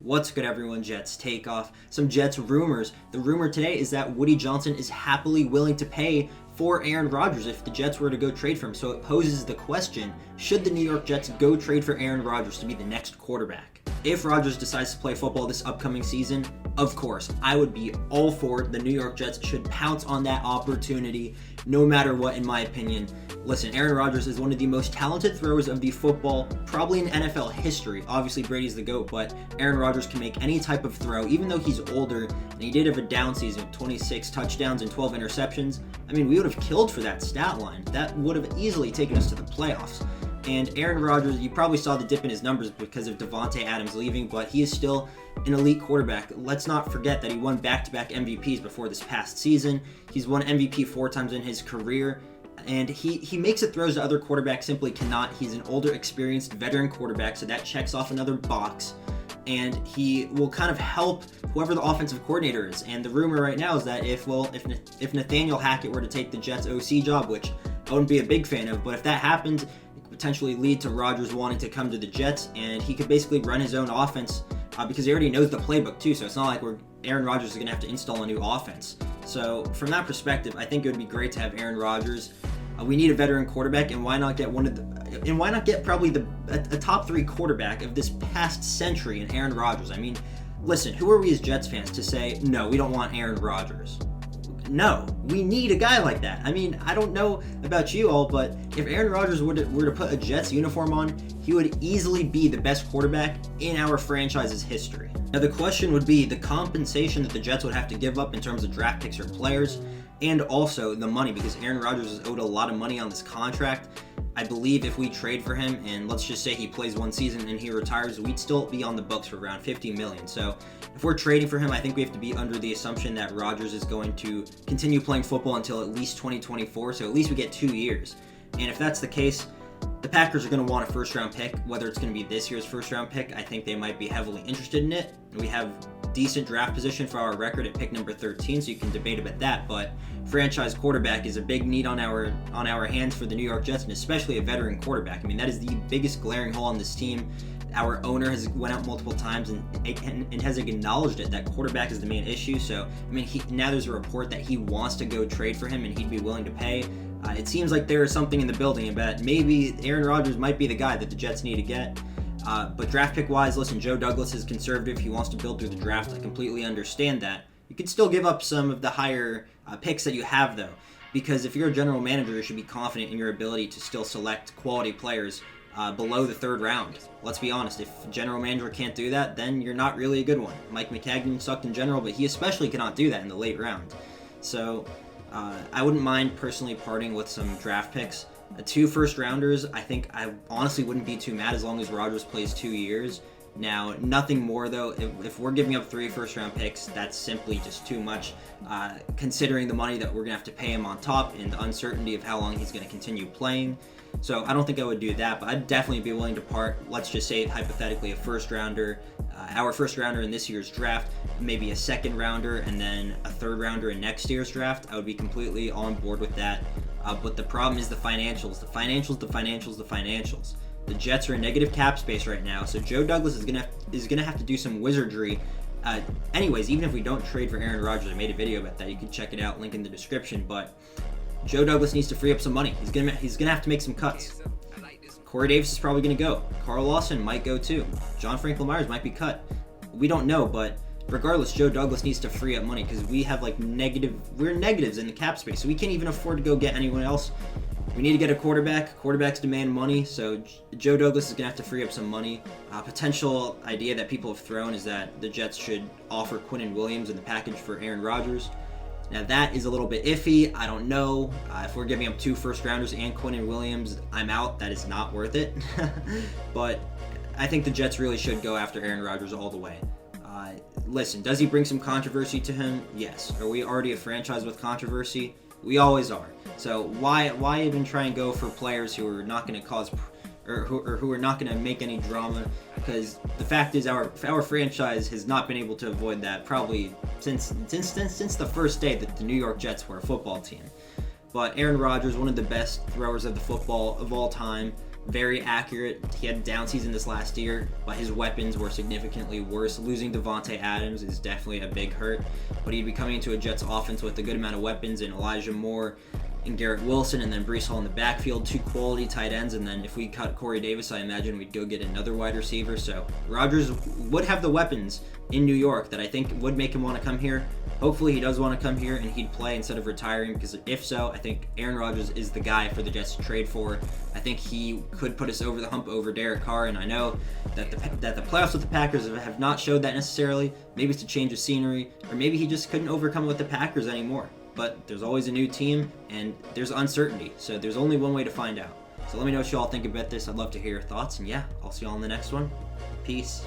What's good, everyone? Jets takeoff. Some Jets rumors. The rumor today is that Woody Johnson is happily willing to pay for Aaron Rodgers if the Jets were to go trade for him. So it poses the question, should the New York Jets go trade for Aaron Rodgers to be the next quarterback? If Rodgers decides to play football this upcoming season, of course, I would be all for it. The New York Jets should pounce on that opportunity no matter what, in my opinion. Listen, Aaron Rodgers is one of the most talented throwers of the football, probably in NFL history. Obviously, Brady's the GOAT, but Aaron Rodgers can make any type of throw, even though he's older, and he did have a down season with 26 touchdowns and 12 interceptions. I mean, we would have killed for that stat line. That would have easily taken us to the playoffs. And Aaron Rodgers, you probably saw the dip in his numbers because of Davante Adams leaving, but he is still an elite quarterback. Let's not forget that he won back-to-back MVPs before this past season. He's won MVP 4 times in his career, and he makes it throws that other quarterbacks simply cannot. He's an older, experienced veteran quarterback, so that checks off another box. And he will kind of help whoever the offensive coordinator is. And the rumor right now is that if Nathaniel Hackett were to take the Jets OC job, which I wouldn't be a big fan of, but if that happened, it could potentially lead to Rodgers wanting to come to the Jets, and he could basically run his own offense because he already knows the playbook too. So it's not like Aaron Rodgers is going to have to install a new offense. So from that perspective, I think it would be great to have Aaron Rodgers. We need a veteran quarterback, and why not get probably a top 3 quarterback of this past century in Aaron Rodgers? I mean, listen, who are we as Jets fans to say, no, we don't want Aaron Rodgers? No, we need a guy like that. I mean, I don't know about you all, but if Aaron Rodgers were to put a Jets uniform on, he would easily be the best quarterback in our franchise's history. Now, the question would be the compensation that the Jets would have to give up in terms of draft picks or players, and also the money, because Aaron Rodgers is owed a lot of money on this contract. I believe if we trade for him, and let's just say he plays one season and he retires, we'd still be on the books for around $50 million. So if we're trading for him, I think we have to be under the assumption that Rodgers is going to continue playing football until at least 2024, so at least we get 2 years. And if that's the case, the Packers are going to want a first-round pick. Whether it's going to be this year's first-round pick, I think they might be heavily interested in it. We have decent draft position for our record at pick number 13, so you can debate about that, but franchise quarterback is a big need on our hands for the New York Jets, and especially a veteran quarterback. I mean, that is the biggest glaring hole on this team. Our owner has went out multiple times and has acknowledged it, that quarterback is the main issue. So, I mean, now there's a report that he wants to go trade for him and he'd be willing to pay. It seems like there is something in the building about maybe Aaron Rodgers might be the guy that the Jets need to get. But draft pick wise, listen, Joe Douglas is conservative. He wants to build through the draft. I completely understand that. You could still give up some of the higher picks that you have, though, because if you're a general manager, you should be confident in your ability to still select quality players below the 3rd round. Let's be honest, if a general manager can't do that, then you're not really a good one. Mike McCagnon sucked in general, but he especially cannot do that in the late round. So I wouldn't mind personally parting with some draft picks. 2 first-rounders, I think I honestly wouldn't be too mad as long as Rodgers plays 2 years. Now, nothing more, though. If we're giving up 3 first-round picks, that's simply just too much, considering the money that we're going to have to pay him on top and the uncertainty of how long he's going to continue playing. So I don't think I would do that, but I'd definitely be willing to part, let's just say, hypothetically, a first-rounder, our first-rounder in this year's draft, maybe a second-rounder, and then a third-rounder in next year's draft. I would be completely on board with that. But the problem is the financials. The Jets are in negative cap space right now, so Joe Douglas is gonna have to do some wizardry. Anyways, even if we don't trade for Aaron Rodgers, I made a video about that. You can check it out, link in the description. But Joe Douglas needs to free up some money. He's gonna have to make some cuts. Corey Davis is probably gonna go. Carl Lawson might go too. John Franklin Myers might be cut. We don't know, but regardless, Joe Douglas needs to free up money because we have we're negatives in the cap space, so we can't even afford to go get anyone else. We need to get a quarterback. Quarterbacks demand money, so Joe Douglas is going to have to free up some money. Potential idea that people have thrown is that the Jets should offer Quinnen Williams in the package for Aaron Rodgers. Now, that is a little bit iffy. I don't know. If we're giving up 2 first-rounders and Quinnen Williams, I'm out. That is not worth it. But I think the Jets really should go after Aaron Rodgers all the way. Listen, does he bring some controversy to him? Yes. Are we already a franchise with controversy? We always are. So why even try and go for players who are not going to cause or who are not going to make any drama? Because the fact is our franchise has not been able to avoid that probably since the first day that the New York Jets were a football team. But Aaron Rodgers, one of the best throwers of the football of all time, very accurate. He had a down season this last year, but his weapons were significantly worse. Losing Devontae Adams is definitely a big hurt, but he'd be coming into a Jets offense with a good amount of weapons in Elijah Moore and Garrett Wilson, and then Breece Hall in the backfield, 2 quality tight ends, and then if we cut Corey Davis, I imagine we'd go get another wide receiver. So Rodgers would have the weapons in New York that I think would make him want to come here. Hopefully he does want to come here and he'd play instead of retiring, because if so, I think Aaron Rodgers is the guy for the Jets to trade for. I think he could put us over the hump over Derek Carr, and I know that the playoffs with the Packers have not showed that necessarily. Maybe it's a change of scenery, or maybe he just couldn't overcome it with the Packers anymore. But there's always a new team, and there's uncertainty, so there's only one way to find out. So let me know what you all think about this. I'd love to hear your thoughts, and yeah, I'll see you all in the next one. Peace.